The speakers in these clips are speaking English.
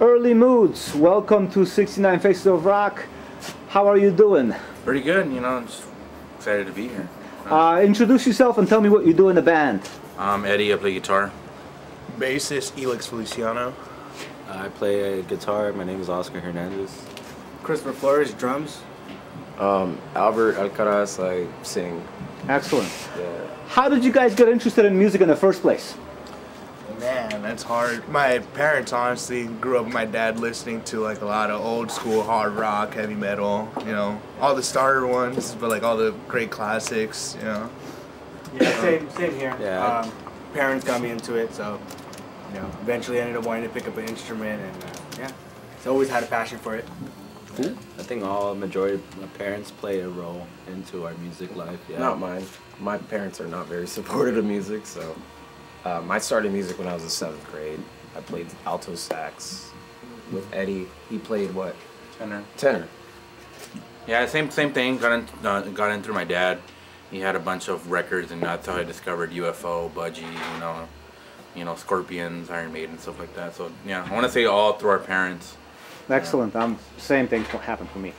Early Moods, welcome to 69 Faces of Rock. How are you doing? Pretty good, you know, just excited to be here. Introduce yourself and tell me what you do in the band. I'm Eddie, I play guitar. Bassist Elix Feliciano. I play guitar. My name is Oscar Hernandez. Christopher Flores, drums. Albert Alcaraz, I sing. Excellent. Yeah. How did you guys get interested in music in the first place? Man, that's hard. My parents honestly grew up with my dad listening to like a lot of old school hard rock, heavy metal, you know, all the starter ones, but like all the great classics, you know. Yeah, same here. Yeah. Parents got me into it, so you know, eventually ended up wanting to pick up an instrument, and yeah, so always had a passion for it. Yeah. I think majority of my parents play a role into our music life. Yeah. Not mine. My parents are not very supportive of music, so I started music when I was in 7th grade. I played alto sax with Eddie. He played what? Tenor. Tenor. Yeah, same thing. Got in through my dad. He had a bunch of records, and that's how I discovered UFO, Budgie, you know, Scorpions, Iron Maiden, stuff like that. So yeah, I want to say all through our parents. Excellent. Same thing happened for me.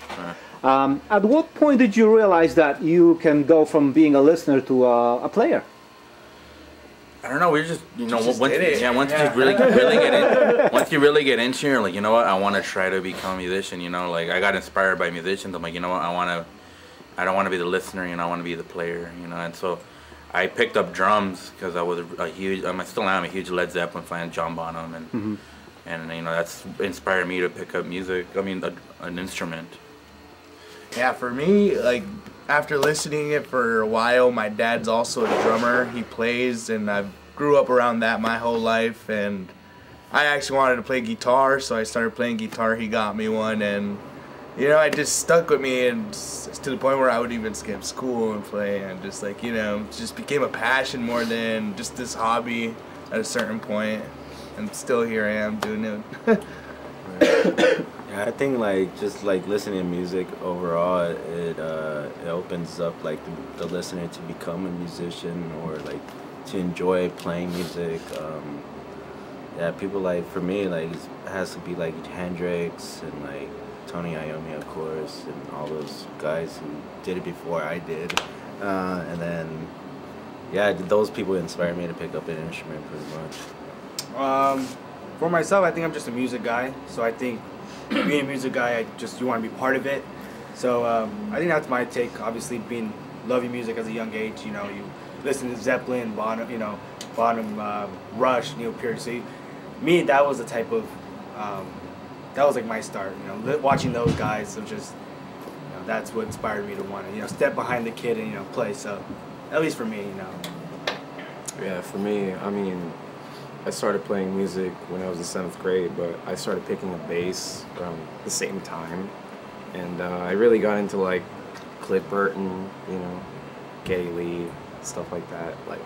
At what point did you realize that you can go from being a listener to a player? I don't know. We're just, you know, Just once did it. you really get in, once you really get into it, you're like, you know what, I want to try to become a musician. You know, like I got inspired by musicians. I'm like, you know what, I don't want to be the listener. You know, I want to be the player. You know, and so I picked up drums because I was a huge, I still am a huge Led Zeppelin fan, John Bonham, and you know, that's inspired me to pick up music. I mean, an instrument. Yeah, for me, like after listening it for a while, my dad's also a drummer. He plays, and I grew up around that my whole life, and I actually wanted to play guitar, so I started playing guitar. He got me one, and you know, it just stuck with me, and to the point where I would even skip school and play, and just like, you know, it just became a passion more than just this hobby at a certain point, and still here I am doing it. Yeah, I think just listening to music overall, it opens up like the listener to become a musician or like to enjoy playing music. Yeah, people for me it has to be like Hendrix and like Tony Iommi, of course, and all those guys who did it before I did. And then, yeah, those people inspired me to pick up an instrument pretty much. For myself, I think I'm just a music guy. So I think being a music guy, you want to be part of it. So I think that's my take. Obviously, loving music as a young age. You know, you listen to Zeppelin, Bonham, Rush, Neil Peart. So me, that was the type of that was like my start. You know, watching those guys. So just that's what inspired me to want to step behind the kid and play. So at least for me, Yeah, for me, I mean, I started playing music when I was in 7th grade, but I started picking up bass around the same time. And I really got into like Cliff Burton, you know, Geddy Lee, stuff like that. Like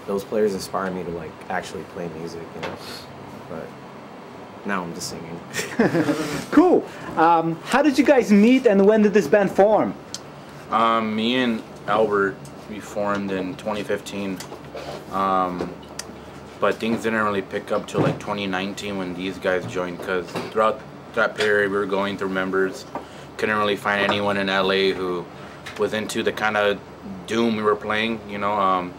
those players inspired me to like actually play music, you know. But now I'm just singing. Cool. How did you guys meet and when did this band form? Me and Albert, we formed in 2015. But things didn't really pick up till like 2019 when these guys joined, because throughout that period we were going through members. Couldn't really find anyone in LA who was into the kind of doom we were playing, you know,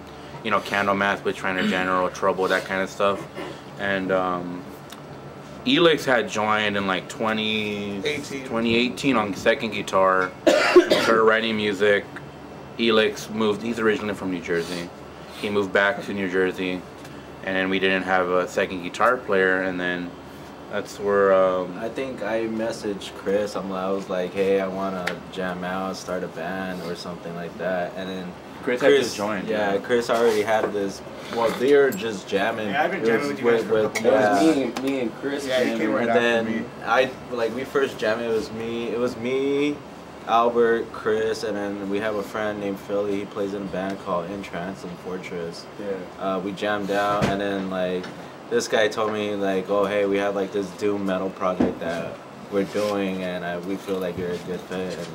Candlemass, Witchfinder General, Trouble, that kind of stuff. And Elix had joined in like 2018 on second guitar. Started writing music. Elix moved, he's originally from New Jersey. He moved back to New Jersey. And then we didn't have a second guitar player, and then that's where I think I messaged Chris. I was like, hey, I want to jam out, start a band or something like that. And then Chris had just joined. Yeah, Chris already had this. Well, they were just jamming. Yeah, I've been jamming with you guys for a couple months. Me and Chris. Yeah, he came right and after then we first jammed. It was me, Albert, Chris, and then we have a friend named Philly. He plays in a band called In Trance and Fortress. Yeah. We jammed out, and then this guy told me oh, hey, we have this doom metal project that we're doing, and we feel like you're a good fit. And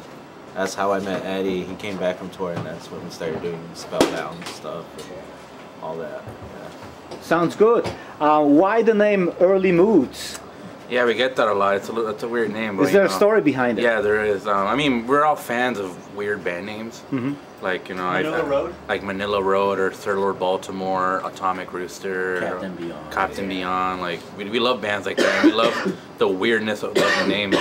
that's how I met Eddie. He came back from tour, and that's when we started doing Spellbound stuff and all that. Yeah. Sounds good. Why the name Early Moods? Yeah, we get that a lot. It's a weird name. But, Is there a story behind it? Yeah, there is. I mean, we're all fans of weird band names. Like, you know, Manila Road? Like Manila Road or Third Lord Baltimore, Atomic Rooster, Captain Beyond. Captain Beyond. Like, we love bands like that. We love the weirdness of the names.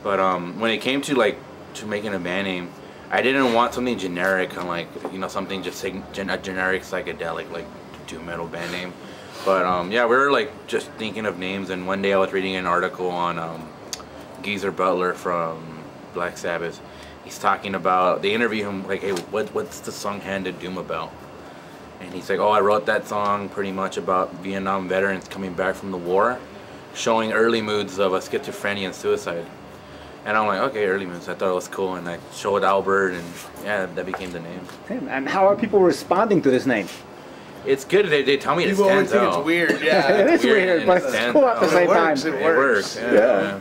But when it came to like to making a band name, I didn't want something generic and like, you know, something just a generic psychedelic like doom metal band name. But yeah, we were like just thinking of names, and one day I was reading an article on Geezer Butler from Black Sabbath. He's talking about, they interview him like, hey, what's the song Handed Doom about? And he's like, oh, I wrote that song pretty much about Vietnam veterans coming back from the war, showing early moods of schizophrenia and suicide. And I'm like, okay, early moods. I thought it was cool, and I showed Albert, and yeah, that became the name. And how are people responding to this name? It's good. They tell me it People always stands think out. it's weird. Yeah. It is weird, but it's cool at the same time. It It works. Yeah.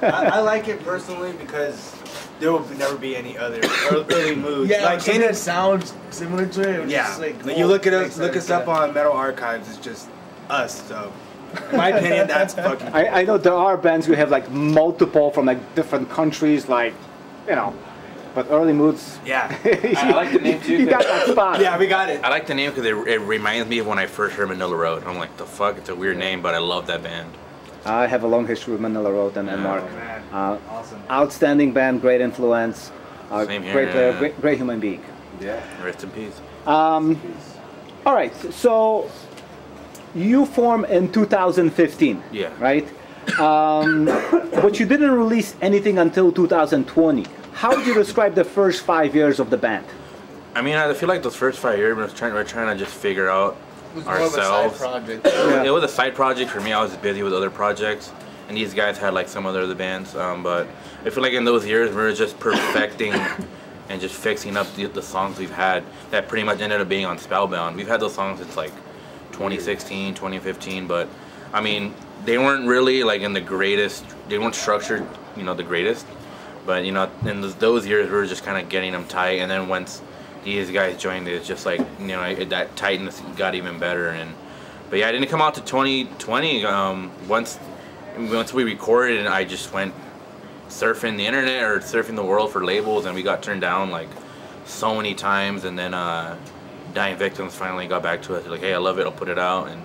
I like it personally because there will never be any other early moods. Yeah, like something that sounds similar to it. yeah, Just like, like you look at us, makes look us sense, up on Metal Archives. It's just us. So, in my opinion, that's fucking. I know there are bands who have like multiple from like different countries, like, you know, but Early Moods. Yeah, I like the name too. You got that spot. yeah, we got it. I like the name because it reminds me of when I first heard Manila Road. I'm like, the fuck, it's a weird name, but I love that band. I have a long history with Manila Road and Mark. Man, awesome. Outstanding band, great influence, Same here, great player, yeah. great human being. Yeah. Rest in peace. All right, so you formed in 2015. Yeah. Right? But you didn't release anything until 2020. How would you describe the first 5 years of the band? I mean, I feel like those first 5 years, we're trying to just figure out It was more of a side ourselves. project. Yeah. It was a side project for me. I was busy with other projects, and these guys had like some other bands. But I feel like in those years, we were just perfecting and just fixing up the songs we've had that pretty much ended up being on Spellbound. We've had those songs since like 2016, 2015, but I mean, they weren't really like in the greatest, they weren't structured, you know, the greatest. But, you know, in those years, we were just kind of getting them tight, and then once these guys joined, it's just like, you know, that tightness got even better. But yeah, I didn't come out to 2020. Once we recorded, and I just went surfing the internet or surfing the world for labels, and we got turned down like so many times. And then Dying Victims finally got back to us, like, hey, I love it, I'll put it out. And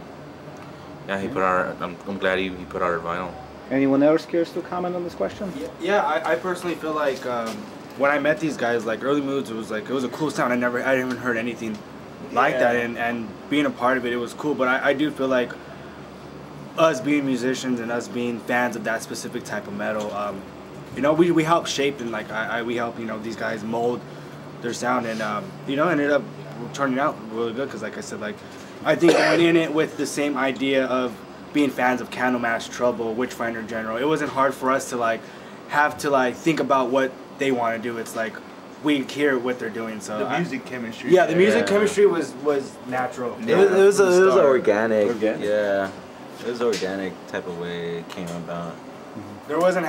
yeah, he put our. I'm glad he put out our vinyl. Anyone else cares to comment on this question? Yeah, I personally feel like when I met these guys, like Early Moods, it was a cool sound. I hadn't even heard anything like that, and being a part of it, it was cool. But I do feel like us being musicians and us being fans of that specific type of metal, you know, we help shape and like we help, you know, these guys mold their sound, and you know, ended up turning out really good because, like I said, like I think going in it with the same idea of being fans of Candlemass, Trouble, Witchfinder in general, it wasn't hard for us to like have to like think about what they want to do. It's like we hear what they're doing. So The music chemistry. yeah, the music Yeah. chemistry was natural. It was start. organic. Organic? Yeah. It was organic type of way it came about. There wasn't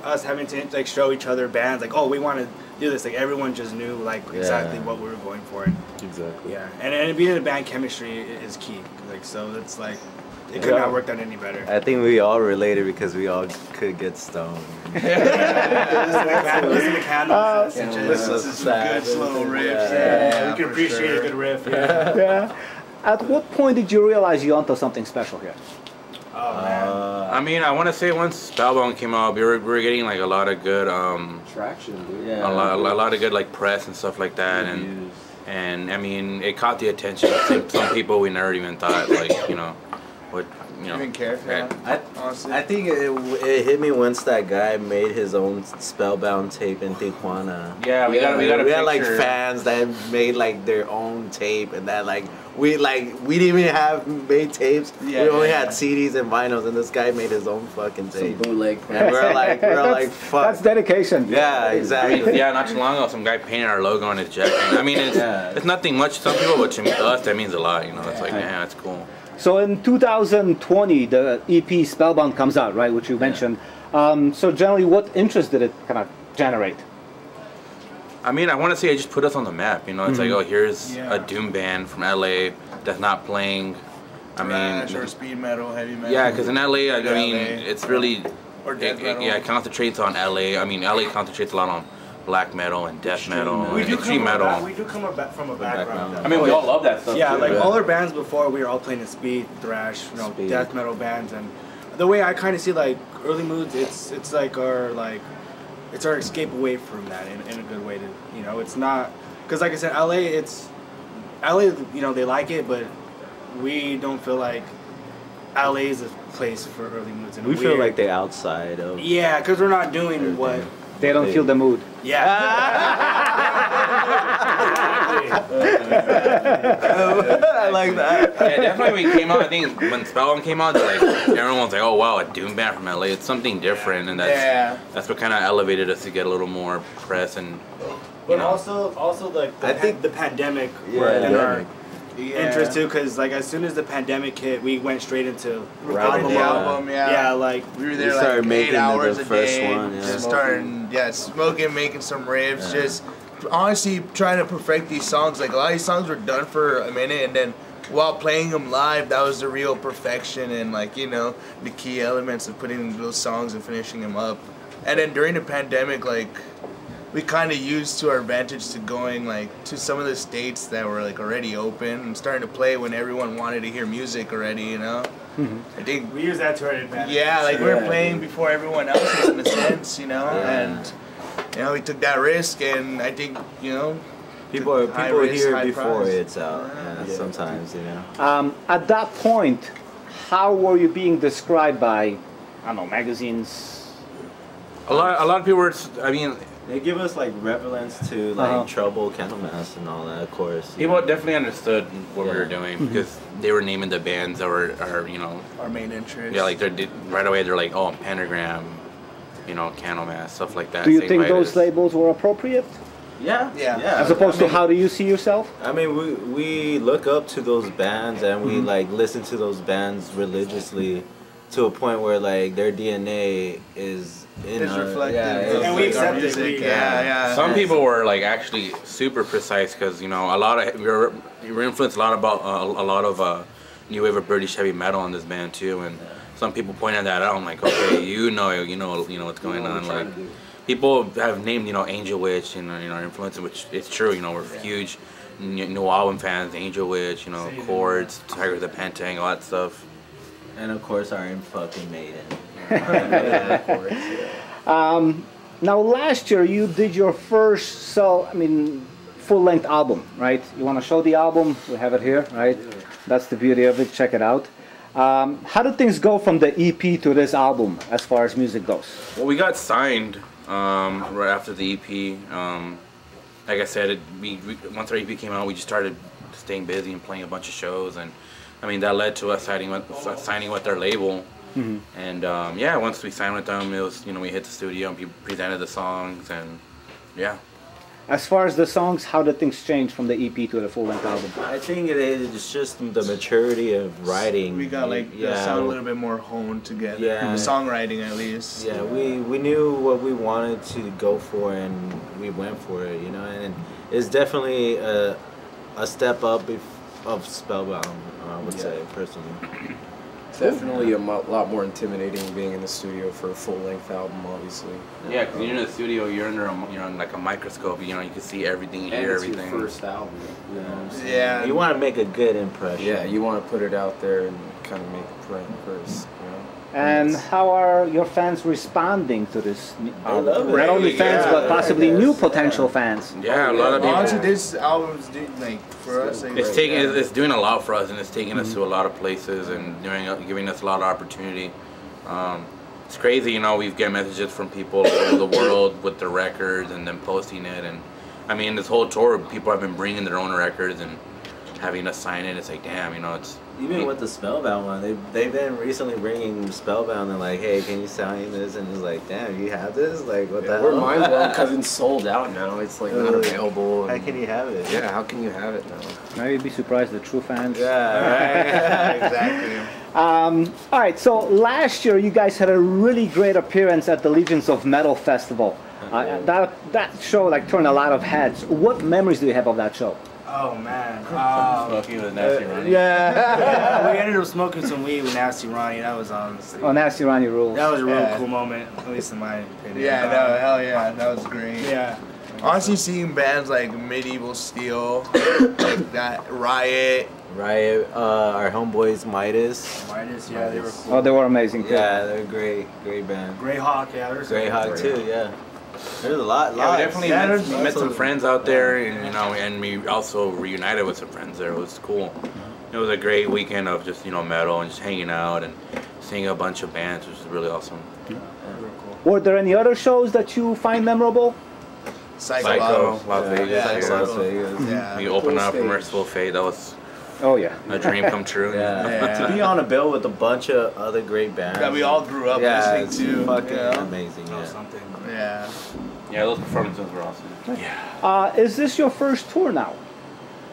us having to like show each other bands like, oh, we want to do this. Like everyone just knew like exactly what we were going for. And, Exactly. yeah, and being in a band, chemistry is key. Like so, it's like it could not work out any better. I think we all related because we all could get stoned. Listen to Candlemass and just Listen to some good slow riffs. yeah, we for can appreciate sure. a good riff. Yeah. Yeah. At what point did you realize you're onto something special here? Oh man. I mean, I want to say once Spellbound came out, we were getting like a lot of good, Traction, dude. Yeah. a lot of good like press and stuff like that, and I mean, it caught the attention of some people we never even thought like, you know, would, you know. Even care. Yeah. Honestly. I think it hit me once that guy made his own Spellbound tape in Tijuana. Yeah, we got a We had like picture. fans that made like their own tape, and that like we didn't even have made tapes. Yeah, we only yeah, had yeah. CDs and vinyls, and this guy made his own fucking tape. bootleg. And we're like, That's fuck. dedication. Yeah, I mean, exactly. yeah, not too long ago, some guy painted our logo on his jacket. I mean, it's nothing much to some people, but to us, that means a lot. You know, it's like, man, that's cool. So in 2020, the EP Spellbound comes out, right, which you mentioned. So generally, what interest did it kind of generate? I mean, I want to say it just put us on the map. You know, it's like, oh, here's Yeah. a doom band from LA that's not playing I Thrash mean, or speed metal, heavy metal. yeah, because in LA, I mean, LA. it's really, Or death metal. yeah, it concentrates on LA. I mean, LA concentrates a lot on black metal and death metal, metal. and extreme metal. We do come from a background. I mean, we all love that stuff. Yeah, too, like but- all our bands before, we were all playing in speed, thrash, Speed. death metal bands, and the way I kind of see like early moods, it's like it's our escape away from that in a good way to it's not because like I said, LA, they like it, but we don't feel like LA is a place for early moods. We feel like they're outside of. yeah, because we're not doing what. They don't feel the mood. Yeah. I like that. Yeah, definitely when it came out, I think when Spellbound came out, like everyone was like, "Oh wow, a doom band from LA! It's something different," and that's what kind of elevated us to get a little more press and. But also like I think the pandemic Yeah. in our Yeah. interest too, because like as soon as the pandemic hit, we went straight into Recording the album, Yeah, like we were We there started like making 8 hours the a first day, one, yeah. just starting, smoking, making some riffs, just honestly trying to perfect these songs. Like a lot of these songs were done for a minute, and then while playing them live, that was the real perfection and like the key elements of putting those songs and finishing them up. And then during the pandemic, like we kind of used to our advantage to going like to some of the states that were like already open and starting to play when everyone wanted to hear music already. I think we use that to our advantage. yeah, like we were Yeah, playing before everyone else in a sense, Yeah. and we took that risk, and I think People high hear risk, it high before price. it's out. Yeah, sometimes, At that point, how were you being described by, I don't know, magazines? A lot of people were. I mean, They give us like relevance to like Trouble, Candlemass, and all that, of course. people definitely understood what we were doing because they were naming the bands that were, our main interest. like right away they're like, oh, Pentagram, Candlemass, stuff like that. Do you St. think Vitus. those labels were appropriate? Yeah. Yeah. As opposed to how do you see yourself? I mean, we look up to those bands and we like listen to those bands religiously to a point where like their DNA is in It's our, reflected. yeah, And we Like our accept it. music, We- yeah. Some people were like actually super precise because a lot of we were influenced a lot about a lot of new wave of British heavy metal in this band too, and some people pointed that out. I'm like, okay, you know what's going on. Like people have named Angel Witch and our influence, which it's true. We're huge new album fans, Angel Witch, Chords, Tiger the Pentang, all that stuff. And of course, Iron fucking Maiden. Now, last year you did your first full-length album, right? You want to show the album? We have it here, right? That's the beauty of it. Check it out. How did things go from the EP to this album as far as music goes? Well, we got signed right after the EP. Like I said, once our EP came out, we just started staying busy and playing a bunch of shows, and I mean that led to us signing with their label. And once we signed with them, it was we hit the studio and we presented the songs, and yeah. As far as the songs, how did things change from the EP to the full-length album? I think it's just the maturity of writing. We got the sound a little bit more honed together. Yeah. The songwriting at least. Yeah, we knew what we wanted to go for and we went for it, and it's definitely a step up of Spellbound, I would say, personally. Definitely a lot more intimidating being in the studio for a full-length album, obviously. Yeah, because you're in the studio, you're under like a microscope. You can see everything, And hear it's everything. your first album. You know what I'm saying? Yeah. You want to make a good impression. Yeah, you want to put it out there and kind of make a print first, And how are your fans responding to this album? love it. Not only fans, Yeah, but possibly yes, new potential fans. Yeah, a lot of people. Honestly, this album's for us. It's doing a lot for us, and it's taking us to a lot of places and giving us a lot of opportunity. It's crazy, we've get messages from people all over the world with their records and then posting it, and I mean this whole tour, people have been bringing their own records and having us sign it. It's like, damn, it's. Even with the Spellbound one, they've been recently bringing Spellbound and like, hey, can you sign this? And it's like, damn, you have this? Like, what the hell? We're mind blown because it's sold out now. It's like not available. How can you have it? Yeah, how can you have it now? Now you'd be surprised, the true fans. Yeah, right. Exactly. All right, so last year you guys had a really great appearance at the Legions of Metal Festival. That show turned a lot of heads. What memories do you have of that show? Oh man. Smoking with Nasty Ronnie. Yeah, we ended up smoking some weed with Nasty Ronnie. That was honestly. Oh, Nasty Ronnie rules. That was a real cool moment, at least in my opinion. Yeah, no, hell yeah, that was great. Yeah. Honestly, seeing bands like Medieval Steel, like that, Riot. Riot, our homeboys Midas. Midas, yeah, they were cool. Oh, they were amazing too. Yeah, they're great band. Greyhawk, yeah, they were Greyhawk too, yeah. There's a lot. Yeah, we definitely met some also- friends out there, and you know, and we also reunited with some friends there. It was cool. It was a great weekend of just metal and just hanging out and seeing a bunch of bands, which was really awesome. Were there any other shows that you find memorable? Psycho, Las Vegas. Yeah, here. Las Vegas. Yeah. We opened up for Merciful Fate. That was Oh yeah. a dream come true. Yeah. Yeah. To be on a bill with a bunch of other great bands. That we all grew up yeah, listening it's to. fucking you know? amazing. That was Yeah. something. Yeah. Yeah, those performances were awesome. Is this your first tour now?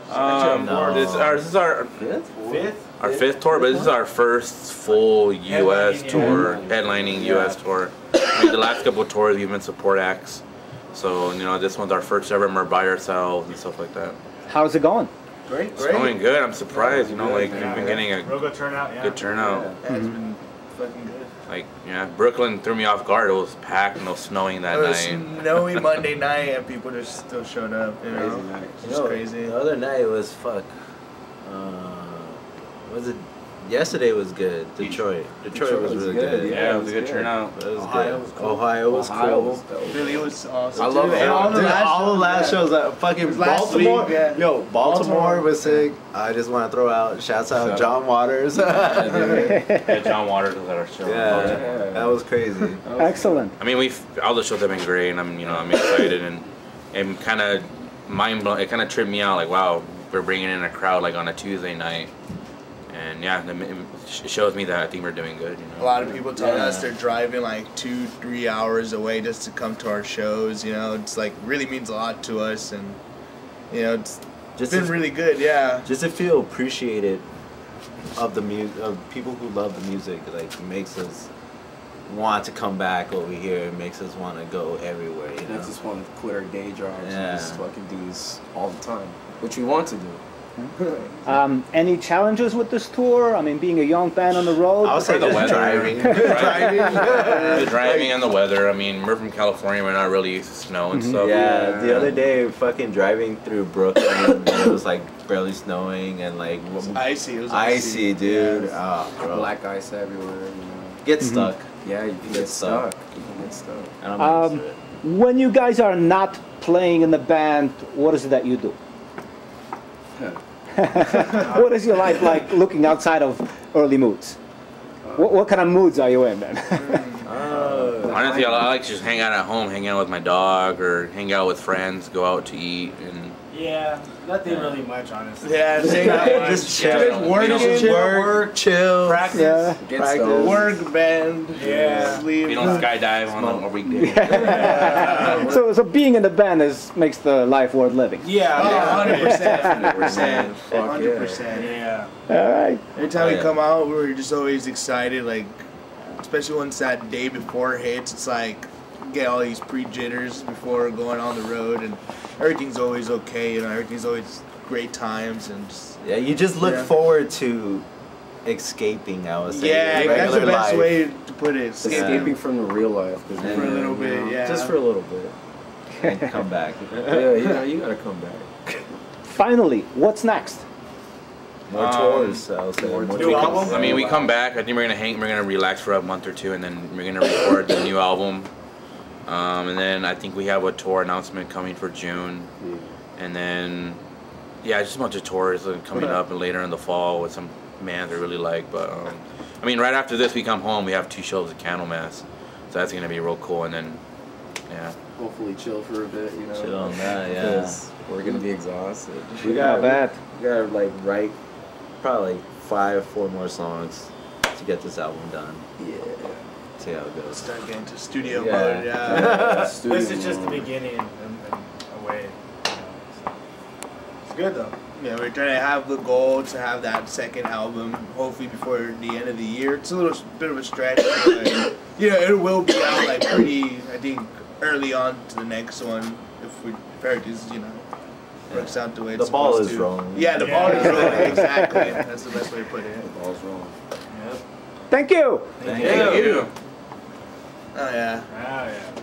No. This is our Fifth? our fifth tour, but this is our first full U.S. Headlining, tour, yeah. headlining U.S. tour. I mean, the last couple of tours we've been support acts, so this one's our first ever. We're by ourselves and stuff like that. How's it going? Great. It's going good. I'm surprised. Like we've been getting a Real good turnout, yeah. good turnout. Yeah, it's been fucking good. Like Brooklyn threw me off guard. It was packed and it was snowing that It was night. snowy Monday night and people just still showed up. You know, Crazy night. it's just crazy. The other night was was it? Yesterday was good. Detroit was really good. Yeah, it was a good turnout. It was Ohio good. was cool. Ohio was cool. Really was awesome. I love Dude, it. and all the last all the last shows, shows, fucking last Baltimore. week, yeah. Yo, Baltimore Baltimore. was sick. I just want to throw out shouts out John Waters. Yeah, John Waters was at our show. Yeah, that was crazy. Excellent. I mean, all the shows have been great, and I'm excited and kind of mind blown. It kind of tripped me out. Like, wow, we're bringing in a crowd like on a Tuesday night, and yeah, it shows me that I think we're doing good. a lot of people telling us they're driving like 2-3 hours away just to come to our shows. It's like really means a lot to us, and it's Just been to, really good. Yeah. just to feel appreciated of the of people who love the music, like makes us want to come back over here. It makes us want to go everywhere. You know? Makes us want to quit our day jobs Yeah. and just fucking do this all the time, which we want to do. Any challenges with this tour? I mean, being a young band on the road. I would say the just weather. driving. The driving and the weather. I mean, we're from California. We're not really used to snow and stuff. Yeah, the other day, fucking driving through Brooklyn, it was like barely snowing and like Icy. It was icy, dude. Yeah. Oh, bro. Black ice everywhere, Get stuck. Yeah, you can get stuck. You can get stuck. I don't know. Um, when you guys are not playing in the band, what is it that you do? What is your life like looking outside of early moods? What kind of moods are you in then? Honestly, I like to just hang out at home, hang out with my dog, or hang out with friends, go out to eat, and Yeah, nothing really much, honestly. Yeah, Just chill. Just working, Work, chill. practice, Yeah. Get Practice. stoned. work, band, Yeah. sleep. we don't skydive on a weekday. So being in the band makes the life worth living. Yeah, Oh, yeah. 100%. Fuck yeah. 100%. Yeah. All right. Every time Oh, we yeah. come out, we're just always excited. Like, especially once that day before hits, it's like get all these pre-jitters before going on the road, and everything's always okay. Everything's always great times, and just, Yeah, you just look Yeah. forward to escaping, I would say. yeah, regular that's the best life. way to put it. Escaping from the real life. 'Cause For a little bit, yeah. Just for a little bit. And come back. Yeah, you gotta come back. Finally, what's next? More tours, I'll say. More New tours. album? I mean, we come back. I think we're gonna relax for a month or two, and then we're gonna record the new album. And then I think we have a tour announcement coming for June, and then just a bunch of tours coming up and later in the fall with some bands I really like. But I mean, right after this, we come home. We have 2 shows at Candlemass, so that's gonna be real cool. And then Hopefully chill for a bit, you know. Chill on that, yeah. Because we're gonna be exhausted. We Not got bad. we gotta like write probably 4 more songs to get this album done. Yeah. See how it goes. Start getting to studio Yeah. mode. Yeah. This is just the beginning and a way. So. It's good though. Yeah, we're trying to have the goal to have that second album hopefully before the end of the year. It's a little bit of a stretch, but it will be out like pretty, I think, early on to the next one if everything's works out the way The it's ball supposed is to. rolling. Yeah, the ball is rolling. Exactly. That's the best way to put it. The ball's rolling. Thank you. Thank Thank you. you. Oh yeah. Ah, yeah.